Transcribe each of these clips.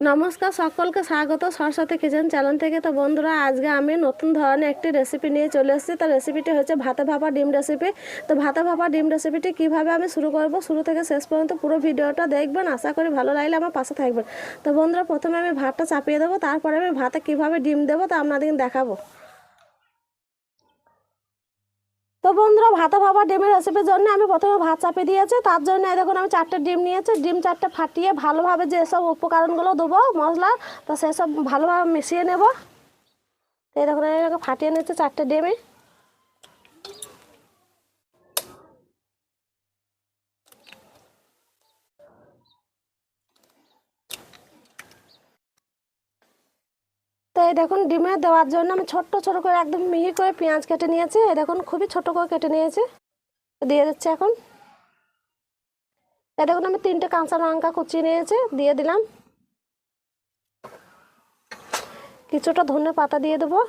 নমস্কার, সকলকে স্বাগত সরস্বতী কিচেন চ্যানেল থেকে। তো বন্ধুরা, আজকে আমি নতুন ধরনের একটি রেসিপি নিয়ে চলে এসেছি। তো রেসিপিটি হচ্ছে ভাতে ভাপা ডিম রেসিপি। তো ভাতে ভাপা ডিম রেসিপিটি কীভাবে আমি শুরু করব, শুরু থেকে শেষ পর্যন্ত পুরো ভিডিওটা দেখবেন। আশা করি ভালো লাগলে আমার পাশে থাকবেন। তো বন্ধুরা, প্রথমে আমি ভাতটা চাপিয়ে দেবো, তারপরে আমি ভাতে কীভাবে ডিম দেবো তা আপনাদের দেখাবো। তো বন্ধুরা, ভাতে ভাপা ডিমের রেসিপির জন্য আমি প্রথমে ভাত চাপিয়ে দিয়েছি। তার জন্য দেখুন আমি 4টে ডিম নিয়েছি। ডিম 4টে ফাটিয়ে ভালোভাবে যেসব উপকরণগুলো দেবো মশলা, তো সেসব ভালোভাবে মিশিয়ে নেব। তো এই দেখুন আমি ফাটিয়ে নিচ্ছি 4টে ডিমে। তো এই দেখুন ডিমে দেওয়ার জন্য আমি ছোট্ট ছোট করে একদম মিহি করে পেঁয়াজ কেটে নিয়েছি। এই দেখুন খুবই ছোট করে কেটে নিয়েছি, দিয়ে দিচ্ছি এখন। এই দেখুন আমি 3টে কাঁচা লঙ্কা কুচিয়ে নিয়েছি, দিয়ে দিলাম। কিছুটা ধনে পাতা দিয়ে দেবো,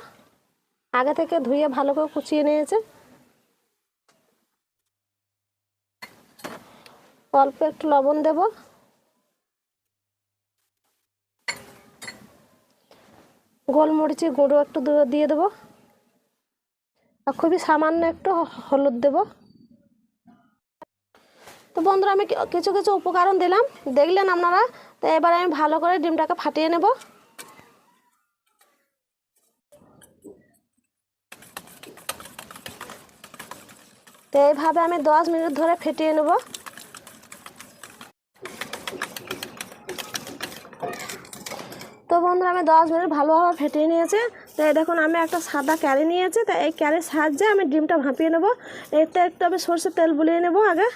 আগে থেকে ধুয়ে ভালো করে কুচিয়ে নিয়েছে। অল্প একটু লবণ দেব, গোলমরিচের গুঁড়ো একটু দিয়ে দেবো, আর খুবই সামান্য একটু হলুদ দেব। তো বন্ধুরা, আমি কিছু কিছু উপকরণ দিলাম, দেখলেন আপনারা। তো এবার আমি ভালো করে ডিমটাকে ফাটিয়ে নেব। তো এইভাবে আমি 10 মিনিট ধরে ফেটিয়ে নেব। তো বন্ধুরা, আমি 10 মিনিট ভালোভাবে ফেটিয়ে নিয়েছি। তো এই দেখুন আমি একটা সাদা ক্যারি নিয়েছি। তো এই ক্যারির সাহায্যে আমি ডিমটা ভাপিয়ে নেব। এতে একটু আমি সরষের তেল বুলিয়ে নেব আগে।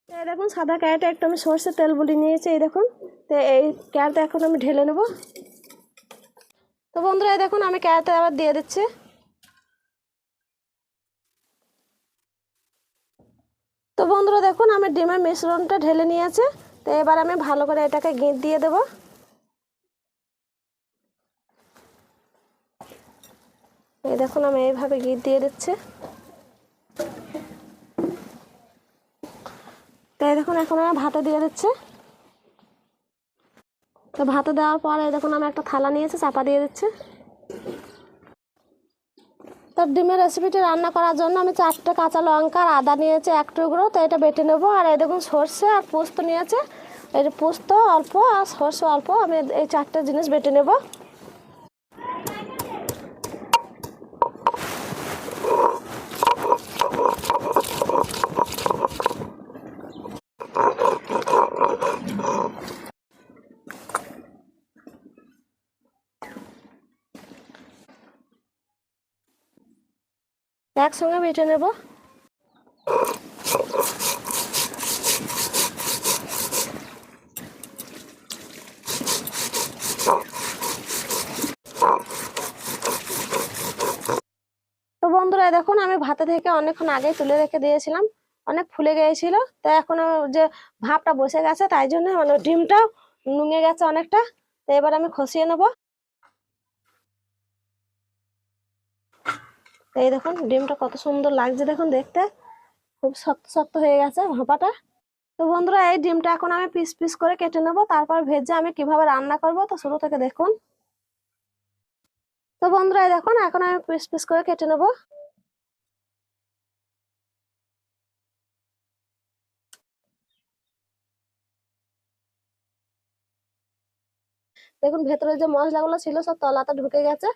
তো এই দেখুন সাদা ক্যারিটা একটু আমি সরষের তেল বুলিয়ে নিয়েছি, এই দেখুন। তো এই ক্যারিটা এখন আমি ঢেলে নেব। তো বন্ধুরা, এই দেখুন আমি ক্যারিটা আবার দিয়ে দিচ্ছি। তো বন্ধুরা দেখুন আমি ডিমের মিশ্রণটা ঢেলে নিয়েছি। তো এবার আমি ভালো করে এটাকে গিঁট দিয়ে দেবো। এই দেখুন আমি এইভাবে গিঁট দিয়ে দিচ্ছি। তো এই দেখুন এখন আমি ভাতে দিয়ে দিচ্ছি। তো ভাতে দেওয়ার পরে দেখুন আমি একটা থালা নিয়েছি, চাপা দিয়ে দিচ্ছি। তো ডিমের রেসিপিটি রান্না করার জন্য আমি 4টে কাঁচা লঙ্কা আর আদা নিয়েছি 1 টুকরো। তো এটা বেটে নেবো। আর এই দেখুন সর্ষে আর পোস্ত নিয়েছে, এই পোস্ত অল্প আর সর্ষে অল্প, আমি এই 4টে জিনিস বেটে নেব। একসঙ্গে বেটে নেব। তো বন্ধুরা দেখুন আমি ভাতে থেকে অনেকক্ষণ আগে তুলে রেখে দিয়েছিলাম, অনেক ফুলে গিয়েছিল। তো এখনো যে ভাপটা বসে গেছে, তাই জন্য মানে ডিমটাও নুঙে গেছে অনেকটা। তো এবার আমি খসিয়ে নেব। এই দেখুন ডিমটা কত সুন্দর লাগছে, দেখুন দেখতে খুব শক্ত শক্ত হয়ে গেছে ভাপাটা। তো বন্ধুরা, এই ডিমটা এখন আমি পিস পিস করে কেটে নেব, তারপর ভেজে আমি কিভাবে রান্না করব তো শুরু থেকে দেখুন। তো বন্ধুরা এই দেখুন এখন আমি পিস পিস করে কেটে নেব। দেখুন ভেতরে যে মশলাগুলো ছিল সব তলাতে ঢুকে গেছে।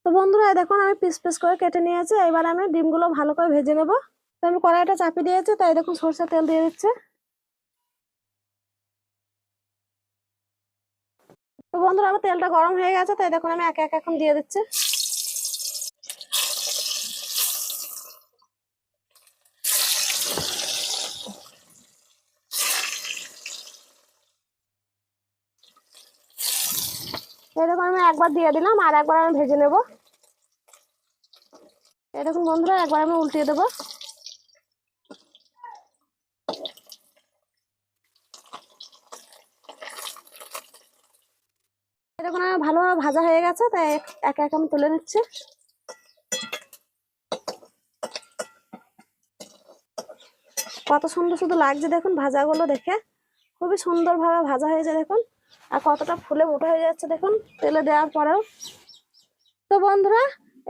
তো বন্ধুরা এই দেখুন আমি পিস পিস করে কেটে নিয়েছি। এবার আমি ডিমগুলো ভালো করে ভেজে নেব। তো আমি কড়াইটা চাপিয়ে দিয়েছি, তাই দেখুন সরষের তেল দিয়ে দিচ্ছে। তো বন্ধুরা আমার তেলটা গরম হয়ে গেছে, তাই দেখুন আমি একে একে এখন দিয়ে দিচ্ছি। এই দেখুন আমি একবার দিয়ে দিলাম, আর একবার আমি ভেজে নেব। এই দেখুন বন্ধুরা একবার আমি উল্টিয়ে দেবো। এই দেখুন আমার ভালোভাবে ভাজা হয়ে গেছে, তাই একে একে আমি তুলে নিচ্ছি। কত সুন্দর সুন্দর লাগছে দেখুন ভাজাগুলো দেখে, খুবই সুন্দরভাবে ভাজা হয়েছে দেখুন, আর কতটা ফুলে মোটা হয়ে যাচ্ছে দেখুন তেলে দেওয়ার পরেও। তো বন্ধুরা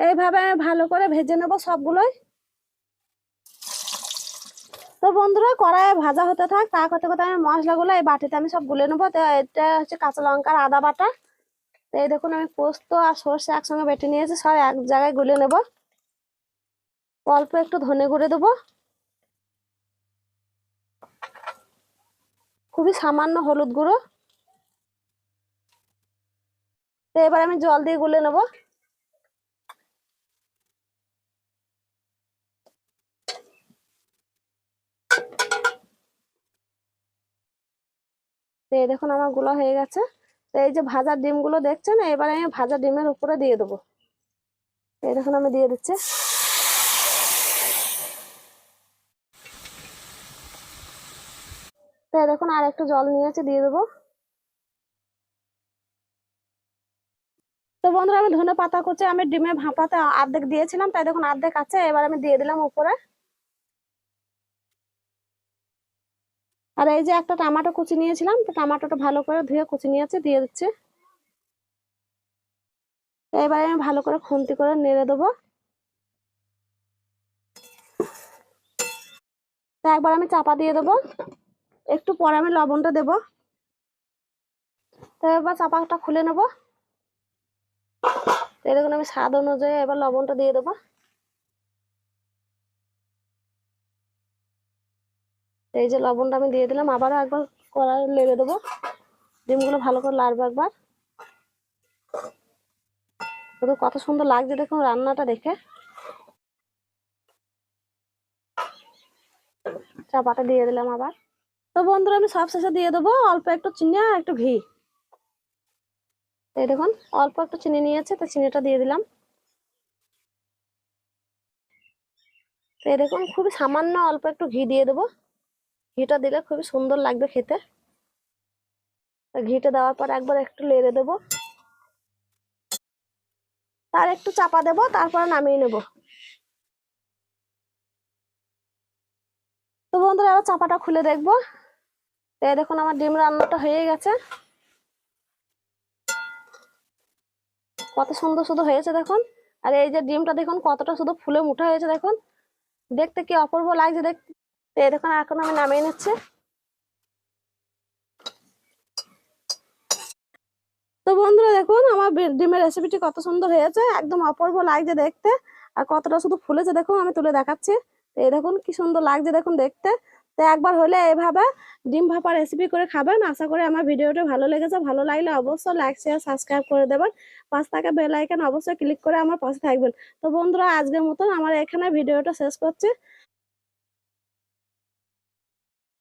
এইভাবে আমি ভালো করে ভেজে নেবো সবগুলোই। তো বন্ধুরা কড়াইয়ে ভাজা হতে থাক, তা করতে করতে আমি মশলাগুলো এই বাটিতে আমি সব গুলে নেবো। তো এটা হচ্ছে কাঁচা লঙ্কার আদা বাটা। তো এই দেখুন আমি পোস্ত আর সর্ষে একসঙ্গে বেটে নিয়েছি, সব এক জায়গায় গুলে নেব। অল্প একটু ধনে গুঁড়ে দেবো, খুবই সামান্য হলুদ গুঁড়ো। তো এবার আমি জল দিয়ে গুলে নেব। তো এই দেখুন আমার গুলো হয়ে গেছে। তো এই যে ভাজা ডিমগুলো দেখছেন, এবারে আমি ভাজা ডিমের উপরে দিয়ে দেবো। এই দেখুন আমি দিয়ে দিচ্ছি। তো এই দেখুন আর একটু জল নিয়েছি, দিয়ে দেবো। তো বন্ধুরা আমি ধনে পাতা কুচি আমি ডিমে ভাপাতে অর্ধেক দিয়েছিলাম, তাই দেখুন অর্ধেক আছে, এবার আমি দিয়ে দিলাম উপরে। আর এই যে একটা টমেটো কুচি নিয়েছিলাম, তো টমেটোটা ভালো করে ধুয়ে কুচি নিয়েছি, দিয়ে দিচ্ছি। এবারে আমি ভালো করে খুন্তি করে নেড়ে দেবো। তো একবার আমি চাপা দিয়ে দেবো, একটু পরে আমি লবণটা দেবো। তো এবার চাপাটা খুলে নেবো। এই দেখুন আমি স্বাদ অনুযায়ী এবার লবণটা দিয়ে দেবো। এই যে লবণটা আমি দিয়ে দিলাম, আবারও একবার কড়াই লেগে দেবো। ডিমগুলো ভালো করে লাড়বো একবার। দেখুন কত সুন্দর লাগছে দেখুন রান্নাটা দেখে। চাপাটা দিয়ে দিলাম আবার। তো বন্ধুরা আমি সব শেষে দিয়ে দেবো অল্প একটু চিনি আর একটু ঘি। এই দেখুন অল্প একটু চিনি নিয়েছে, তো চিনিটা দিয়ে দিলাম। তো এই দেখুন খুবই সামান্য অল্প একটু ঘি দিয়ে দেবো। ঘিটা দিলে খুবই সুন্দর লাগবে খেতে। ঘিটা দেওয়ার পর একবার একটু নেড়ে দেবো, তার একটু চাপা দেবো, তারপর নামিয়ে নেব। তো বন্ধুরা এবার চাপাটা খুলে দেখবো। তো এই দেখুন আমার ডিম রান্নাটা হয়ে গেছে। কত সুন্দর শুধু হয়েছে দেখুন। আর এই যে ডিমটা দেখুন কতটা শুধু ফুলে মুঠা হয়েছে দেখুন, দেখতে কি অপূর্ব লাগছে দেখতে। তো এই দেখুন এখন আমি নামিয়ে নিচ্ছি। তো বন্ধুরা দেখুন আমার ডিমের রেসিপিটি কত সুন্দর হয়েছে, একদম অপূর্ব লাগছে দেখতে। আর কতটা শুধু ফুলেছে দেখুন, আমি তুলে দেখাচ্ছি। তো এই দেখুন কি সুন্দর লাগছে দেখুন দেখতে। তো একবার হলে এভাবে ডিম ভাপা রেসিপি করে খাবেন। আশা করি আমার ভিডিওটা ভালো লেগেছে, ভালো লাগলে অবশ্যই লাইক শেয়ার সাবস্ক্রাইব করে দেবেন। পাশে থাকা বেল আইকন অবশ্যই ক্লিক করে আমার পাশে থাকবেন। তো বন্ধুরা আজকের মতন আমার এখানে ভিডিওটা শেষ করছি।